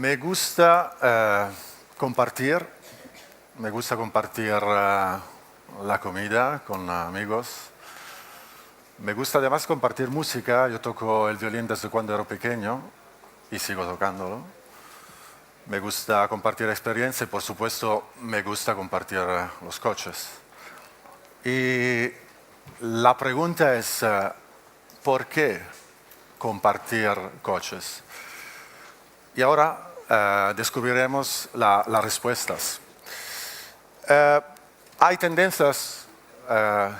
Me gusta compartir, la comida con amigos. Me gusta además compartir música. Yo toco el violín desde cuando era pequeño y sigo tocándolo. Me gusta compartir experiencia y por supuesto me gusta compartir los coches. Y la pregunta es, ¿por qué compartir coches? Y ahora descubriremos las respuestas. Hay tendencias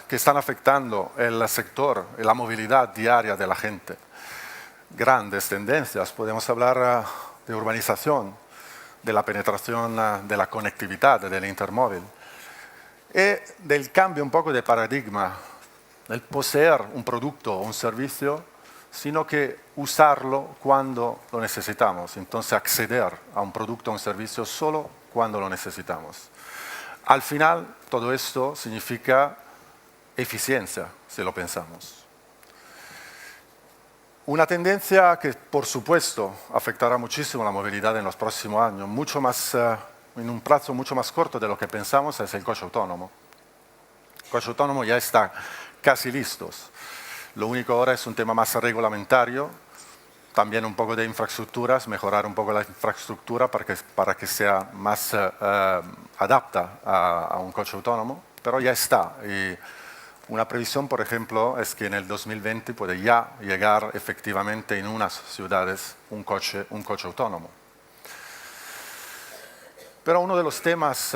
que están afectando el sector y la movilidad diaria de la gente. Grandes tendencias. Podemos hablar de urbanización, de la penetración de la conectividad, del intermóvil y del cambio un poco de paradigma, el poseer un producto o un servicio, sino que usarlo cuando lo necesitamos. Entonces acceder a un producto o un servicio solo cuando lo necesitamos. Al final, todo esto significa eficiencia, si lo pensamos. Una tendencia que, por supuesto, afectará muchísimo la movilidad en los próximos años, en un plazo mucho más corto de lo que pensamos, es el coche autónomo. El coche autónomo ya está casi listo. Lo único ahora es un tema más reglamentario, también un poco de infraestructuras, mejorar un poco la infraestructura para que sea más adapta a un coche autónomo, pero ya está. Y una previsión, por ejemplo, es que en el 2020 puede ya llegar efectivamente en unas ciudades un coche autónomo. Pero uno de los temas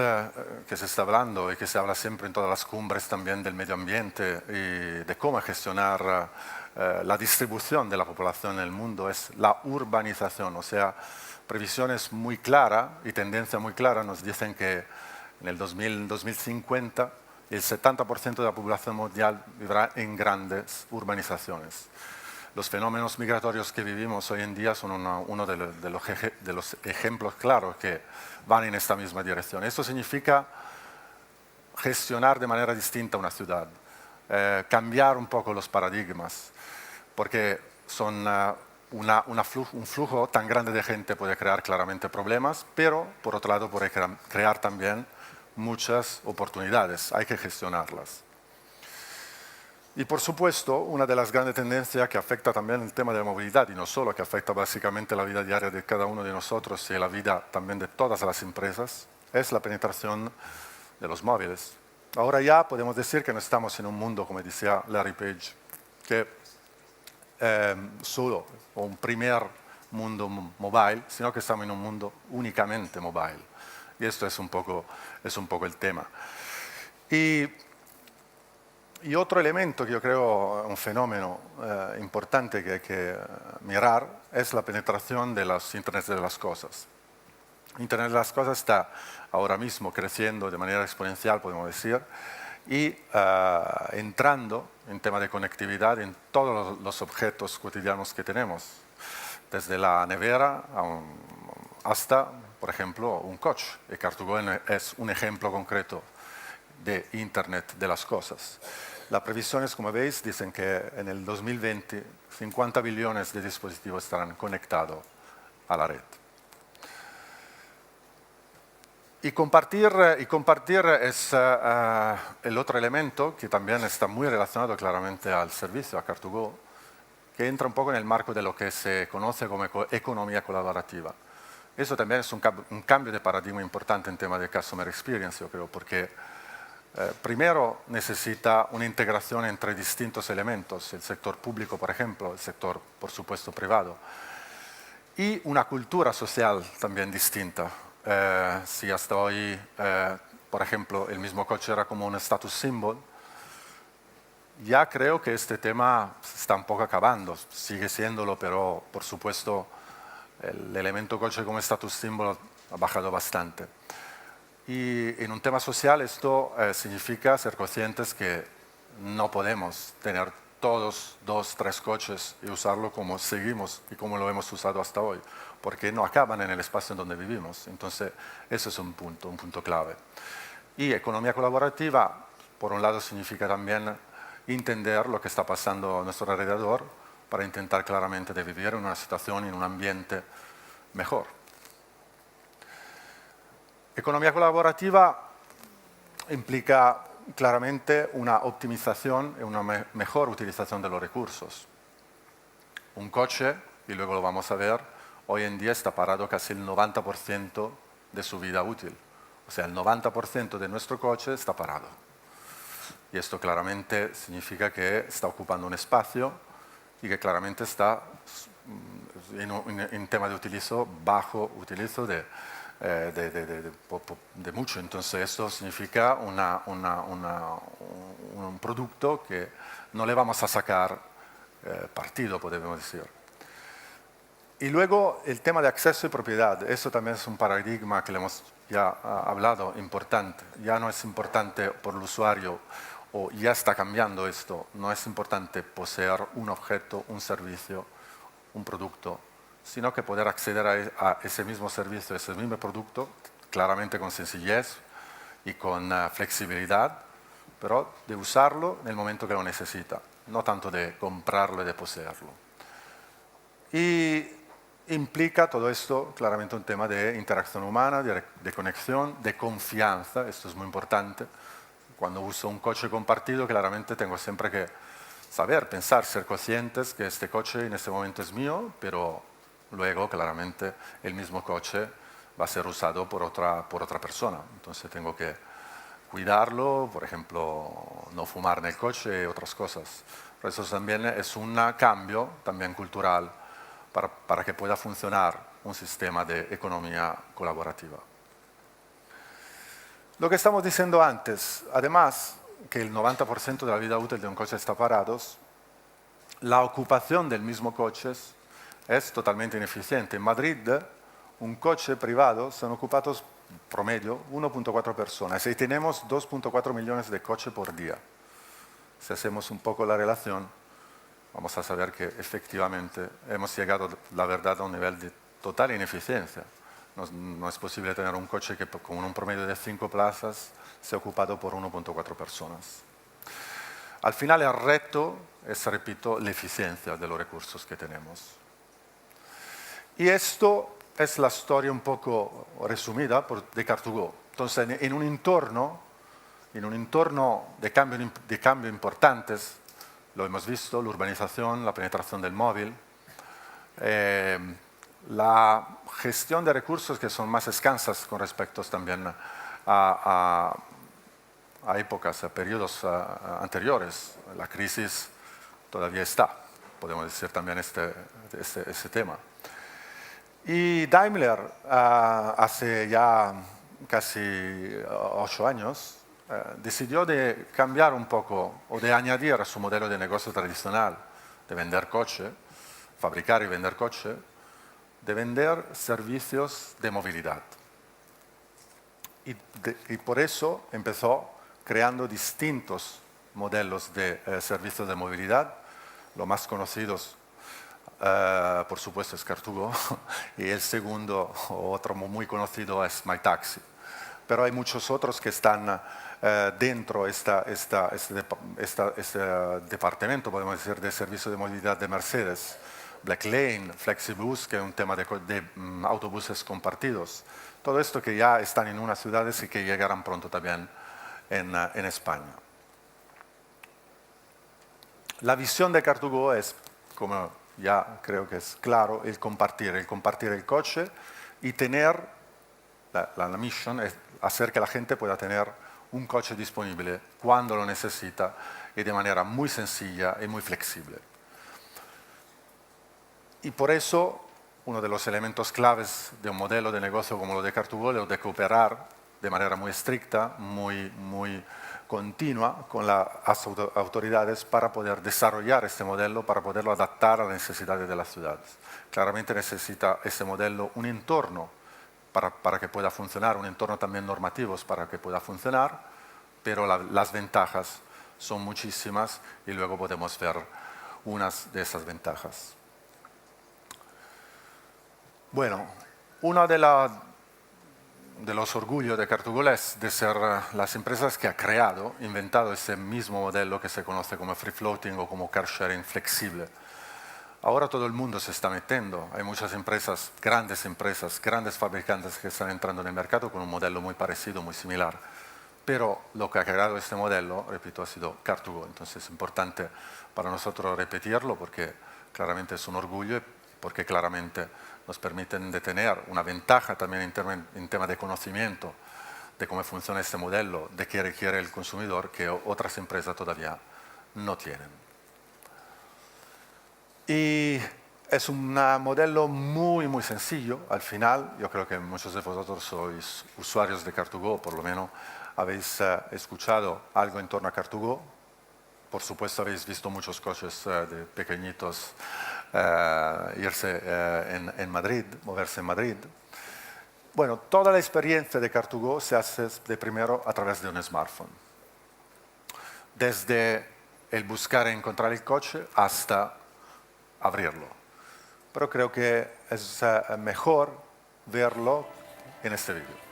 que se está hablando y que se habla siempre en todas las cumbres también del medio ambiente y de cómo gestionar la distribución de la población en el mundo es la urbanización. O sea, previsiones muy claras y tendencias muy claras nos dicen que en el 2050 el 70% de la población mundial vivirá en grandes urbanizaciones. Los fenómenos migratorios que vivimos hoy en día son uno de los ejemplos claros que van en esta misma dirección. Esto significa gestionar de manera distinta una ciudad, cambiar un poco los paradigmas, porque un flujo tan grande de gente puede crear claramente problemas, pero por otro lado puede crear también muchas oportunidades, hay que gestionarlas. Y por supuesto, una de las grandes tendencias que afecta también el tema de la movilidad, y no solo, que afecta básicamente la vida diaria de cada uno de nosotros y la vida también de todas las empresas, es la penetración de los móviles. Ahora ya podemos decir que no estamos en un mundo, como decía Larry Page, que solo o un primer mundo mobile, sino que estamos en un mundo únicamente mobile. Y esto es un poco el tema. Y otro elemento que yo creo un fenómeno importante que hay que mirar es la penetración de los Internet de las cosas. Internet de las cosas está ahora mismo creciendo de manera exponencial, podemos decir, y entrando en tema de conectividad en todos los objetos cotidianos que tenemos, desde la nevera hasta, por ejemplo, un coche. Y Car2Go es un ejemplo concreto de Internet de las cosas. Las previsiones, como veis, dicen que en el 2020 50 billones de dispositivos estarán conectados a la red. Y compartir es el otro elemento que también está muy relacionado claramente al servicio, a Car2Go, que entra un poco en el marco de lo que se conoce como economía colaborativa. Eso también es un cambio de paradigma importante en tema de customer experience, yo creo, porque primero necesita una integración entre distintos elementos, el sector público, por ejemplo, el sector, por supuesto, privado, y una cultura social también distinta. Si hasta hoy, por ejemplo, el mismo coche era como un status symbol, ya creo que este tema se está un poco acabando, sigue siéndolo, pero por supuesto el elemento coche como status symbol ha bajado bastante. Y en un tema social esto significa ser conscientes que no podemos tener todos 2, 3 coches y usarlo como seguimos y como lo hemos usado hasta hoy, porque no acaban en el espacio en donde vivimos. Entonces, ese es un punto clave. Y economía colaborativa, por un lado, significa también entender lo que está pasando a nuestro alrededor para intentar claramente de vivir en una situación, en un ambiente mejor. Economía colaborativa implica claramente una optimización y una mejor utilización de los recursos. Un coche, y luego lo vamos a ver, hoy en día está parado casi el 90% de su vida útil. O sea, el 90% de nuestro coche está parado. Y esto claramente significa que está ocupando un espacio y que claramente está en tema de utilizo, bajo utilizo de mucho. Entonces, esto significa un producto que no le vamos a sacar partido, podemos decir. Y luego el tema de acceso y propiedad. Eso también es un paradigma que le hemos ya hablado, importante. Ya no es importante por el usuario, o ya está cambiando esto. No es importante poseer un objeto, un servicio, un producto, sino que poder acceder a ese mismo servicio, a ese mismo producto, claramente con sencillez y con flexibilidad, pero de usarlo en el momento que lo necesita, no tanto de comprarlo y de poseerlo. Y implica todo esto claramente un tema de interacción humana, de conexión, de confianza, esto es muy importante. Cuando uso un coche compartido, claramente tengo siempre que saber, pensar, ser conscientes que este coche en este momento es mío, pero luego claramente el mismo coche va a ser usado por otra persona. Entonces tengo que cuidarlo, por ejemplo, no fumar en el coche y otras cosas. Por eso también es un cambio también cultural para que pueda funcionar un sistema de economía colaborativa. Lo que estamos diciendo antes, además que el 90% de la vida útil de un coche está parado, la ocupación del mismo coche es totalmente ineficiente. En Madrid, un coche privado son ocupados promedio 1.4 personas y tenemos 2.4 millones de coches por día. Si hacemos un poco la relación, vamos a saber que efectivamente hemos llegado, la verdad, a un nivel de total ineficiencia. No es posible tener un coche que con un promedio de 5 plazas sea ocupado por 1.4 personas. Al final el reto es, repito, la eficiencia de los recursos que tenemos. Y esto es la historia un poco resumida de Car2Go. Entonces, en un entorno de cambio importantes, lo hemos visto, la urbanización, la penetración del móvil, la gestión de recursos que son más escasas con respecto también a épocas, a periodos anteriores. La crisis todavía está, podemos decir también este tema. Y Daimler, hace ya casi 8 años, decidió de cambiar un poco o de añadir a su modelo de negocio tradicional de vender coche, fabricar y vender coche, de vender servicios de movilidad. Y por eso empezó creando distintos modelos de servicios de movilidad. Los más conocidos, por supuesto, es Car2Go, y el segundo, otro muy conocido, es MyTaxi. Pero hay muchos otros que están dentro de este departamento, podemos decir, de servicio de movilidad de Mercedes. Black Lane, Flexibus, que es un tema de autobuses compartidos. Todo esto que ya están en unas ciudades y que llegarán pronto también en España. La visión de Car2Go es, como ya creo que es claro, el compartir el coche y tener, la misión es hacer que la gente pueda tener un coche disponible cuando lo necesita y de manera muy sencilla y muy flexible. Y por eso, uno de los elementos claves de un modelo de negocio como lo de Car2Go es de cooperar de manera muy estricta, muy continua con las autoridades para poder desarrollar este modelo, para poderlo adaptar a las necesidades de las ciudades. Claramente necesita este modelo un entorno para que pueda funcionar, un entorno también normativo para que pueda funcionar, pero las ventajas son muchísimas y luego podemos ver unas de esas ventajas. Bueno, uno de los orgullos de Car2Go es de ser las empresas que ha creado, inventado ese mismo modelo que se conoce como free floating o como car sharing flexible. Ahora todo el mundo se está metiendo. Hay muchas empresas, grandes fabricantes que están entrando en el mercado con un modelo muy parecido, muy similar. Pero lo que ha creado este modelo, repito, ha sido Car2Go. Entonces es importante para nosotros repetirlo porque claramente es un orgullo y porque claramente nos permiten de tener una ventaja también en tema de conocimiento de cómo funciona este modelo, de qué requiere el consumidor, que otras empresas todavía no tienen. Y es un modelo muy sencillo. Al final, yo creo que muchos de vosotros sois usuarios de Car2Go, por lo menos habéis escuchado algo en torno a Car2Go. Por supuesto habéis visto muchos coches de pequeñitos irse en Madrid, moverse en Madrid. Bueno, toda la experiencia de Car2Go se hace de primero a través de un smartphone. Desde el buscar y encontrar el coche hasta abrirlo. Pero creo que es mejor verlo en este vídeo.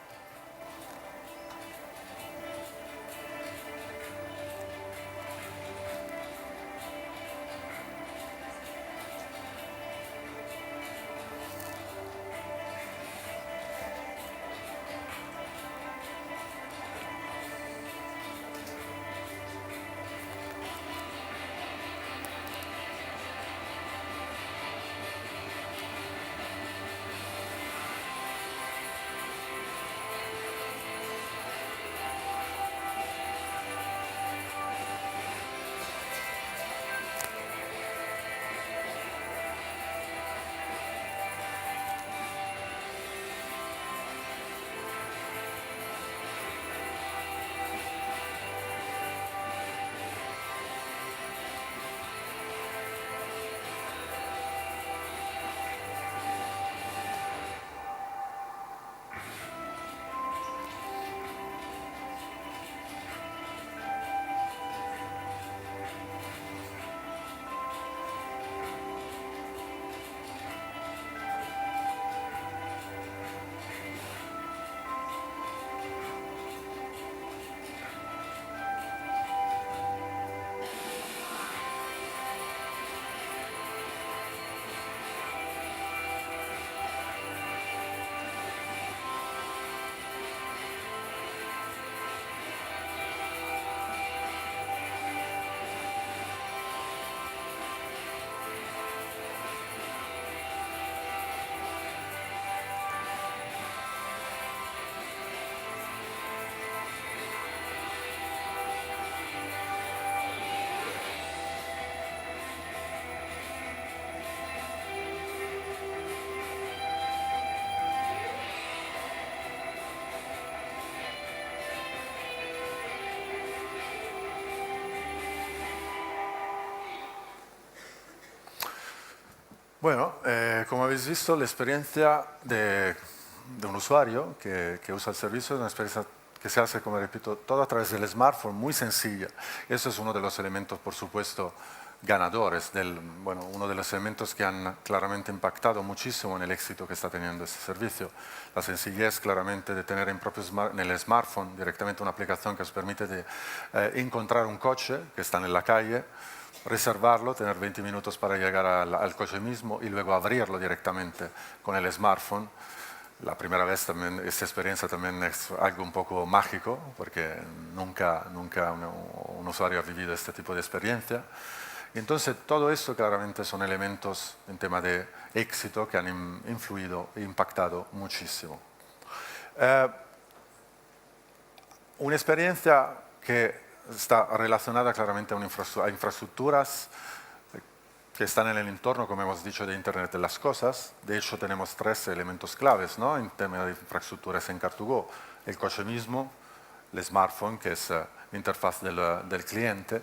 Bueno, como habéis visto, la experiencia de un usuario que usa el servicio es una experiencia que se hace, como repito, todo a través del smartphone, muy sencilla. Eso es uno de los elementos, por supuesto, ganadores, uno de los elementos que han claramente impactado muchísimo en el éxito que está teniendo este servicio. La sencillez, claramente, de tener en el smartphone directamente una aplicación que os permite de, encontrar un coche que está en la calle, reservarlo, tener 20 minutos para llegar al coche mismo y luego abrirlo directamente con el smartphone. La primera vez también, esta experiencia también es algo un poco mágico, porque nunca un usuario ha vivido este tipo de experiencia. Y entonces todo esto claramente son elementos en tema de éxito que han influido e impactado muchísimo. Una experiencia que está relacionada claramente a infraestructuras que están en el entorno, como hemos dicho, de Internet de las Cosas. De hecho, tenemos tres elementos claves, ¿no?, en términos de infraestructuras en Car2Go. El coche mismo, el smartphone, que es la interfaz del cliente,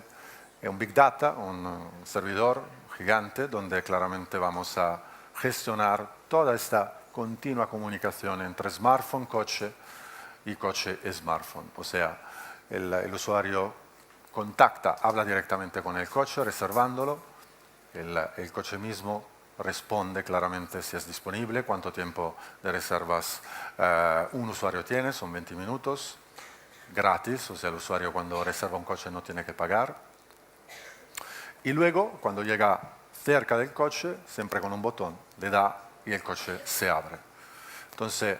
y un Big Data, un servidor gigante, donde claramente vamos a gestionar toda esta continua comunicación entre smartphone, coche y coche-smartphone. O sea, el usuario contacta, habla directamente con el coche, reservándolo. El coche mismo responde claramente si es disponible, cuánto tiempo de reservas un usuario tiene, son 20 minutos, gratis, o sea, el usuario cuando reserva un coche no tiene que pagar. Y luego, cuando llega cerca del coche, siempre con un botón, le da y el coche se abre. Entonces,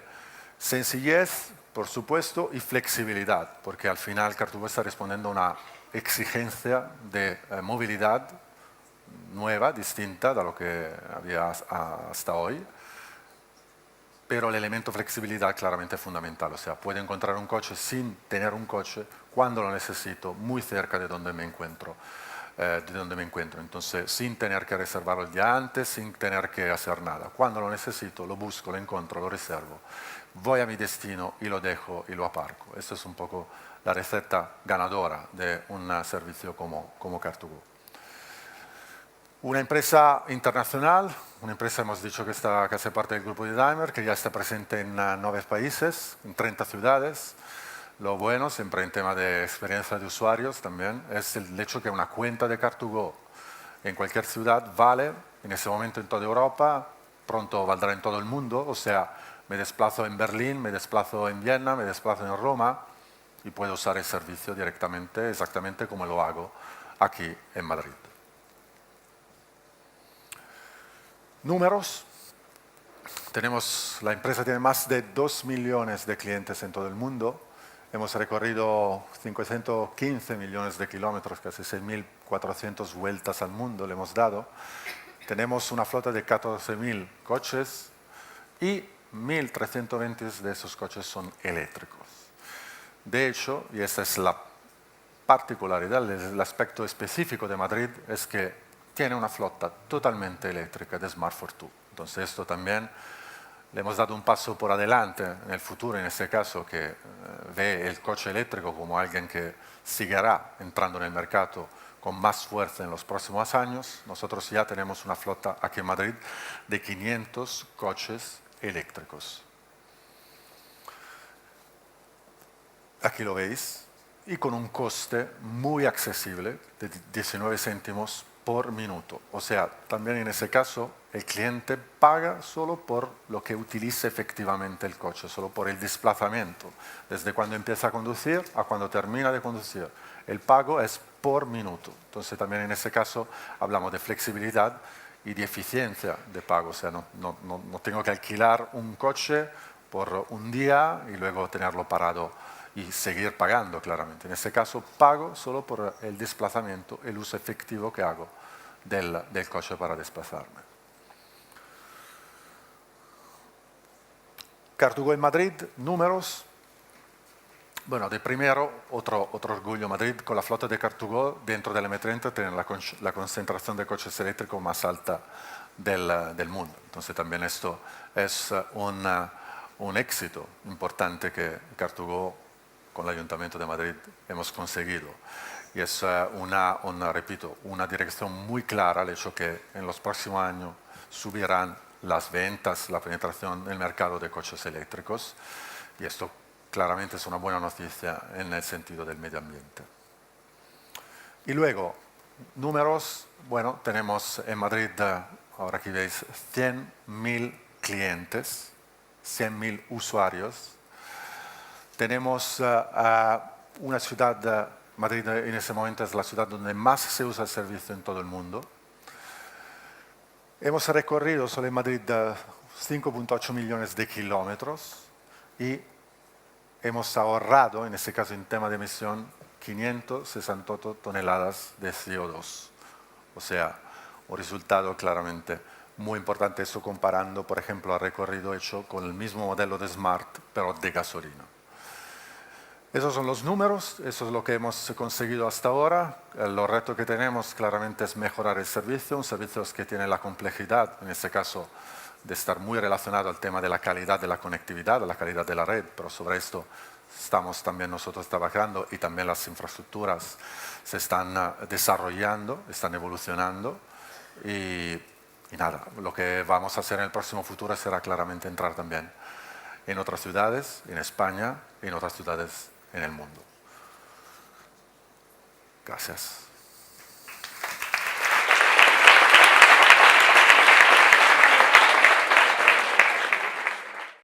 sencillez, por supuesto, y flexibilidad, porque al final Car2Go está respondiendo a una exigencia de movilidad nueva, distinta de lo que había hasta hoy, pero el elemento flexibilidad claramente es fundamental. O sea, puedo encontrar un coche sin tener un coche cuando lo necesito, muy cerca de donde me encuentro. Entonces, sin tener que reservarlo el día antes, sin tener que hacer nada. Cuando lo necesito, lo busco, lo encuentro, lo reservo. Voy a mi destino y lo dejo y lo aparco. Esta es un poco la receta ganadora de un servicio como Car2Go. Una empresa internacional, una empresa hemos dicho que hace parte del grupo de Daimler, que ya está presente en 9 países, en 30 ciudades. Lo bueno, siempre en tema de experiencia de usuarios también, es el hecho que una cuenta de Car2Go en cualquier ciudad vale, en ese momento en toda Europa, pronto valdrá en todo el mundo, o sea, me desplazo en Berlín, me desplazo en Viena, me desplazo en Roma y puedo usar el servicio directamente, exactamente como lo hago aquí en Madrid. Números. La empresa tiene más de 2 millones de clientes en todo el mundo. Hemos recorrido 515 millones de kilómetros, casi 6.400 vueltas al mundo le hemos dado. Tenemos una flota de 14.000 coches y 1.320 de esos coches son eléctricos. De hecho, y esa es la particularidad, el aspecto específico de Madrid, es que tiene una flota totalmente eléctrica de Smart Fortwo. Entonces esto también le hemos dado un paso por adelante en el futuro, en este caso, que ve el coche eléctrico como alguien que seguirá entrando en el mercado con más fuerza en los próximos años. Nosotros ya tenemos una flota aquí en Madrid de 500 coches eléctricos. Aquí lo veis, y con un coste muy accesible de 19 céntimos por minuto. O sea, también en ese caso el cliente paga solo por lo que utilice efectivamente el coche, solo por el desplazamiento, desde cuando empieza a conducir a cuando termina de conducir. El pago es por minuto. Entonces también en ese caso hablamos de flexibilidad y de eficiencia de pago. O sea, no tengo que alquilar un coche por un día y luego tenerlo parado y seguir pagando claramente. En este caso pago solo por el desplazamiento, el uso efectivo que hago del coche para desplazarme. Car2Go en Madrid, números. Bueno, de primero, otro orgullo, Madrid con la flota de Car2Go dentro del M30 tiene la concentración de coches eléctricos más alta del mundo. Entonces también esto es un éxito importante que Car2Go con el Ayuntamiento de Madrid hemos conseguido. Y es repito, una dirección muy clara al hecho que en los próximos años subirán las ventas, la penetración en el mercado de coches eléctricos. Y esto claramente es una buena noticia en el sentido del medio ambiente. Y luego, números, bueno, tenemos en Madrid, ahora aquí veis, 100.000 clientes, 100.000 usuarios. Tenemos una ciudad, Madrid en ese momento es la ciudad donde más se usa el servicio en todo el mundo. Hemos recorrido solo en Madrid 5.8 millones de kilómetros y hemos ahorrado, en este caso en tema de emisión, 568 toneladas de CO2. O sea, un resultado claramente muy importante, eso comparando, por ejemplo, al recorrido hecho con el mismo modelo de Smart, pero de gasolina. Esos son los números, eso es lo que hemos conseguido hasta ahora. Los retos que tenemos claramente es mejorar el servicio, un servicio que tiene la complejidad, en este caso, de estar muy relacionado al tema de la calidad de la conectividad, de la calidad de la red, pero sobre esto estamos también nosotros trabajando y también las infraestructuras se están desarrollando, están evolucionando y nada, lo que vamos a hacer en el próximo futuro será claramente entrar también en otras ciudades, en España y en otras ciudades en el mundo. Gracias.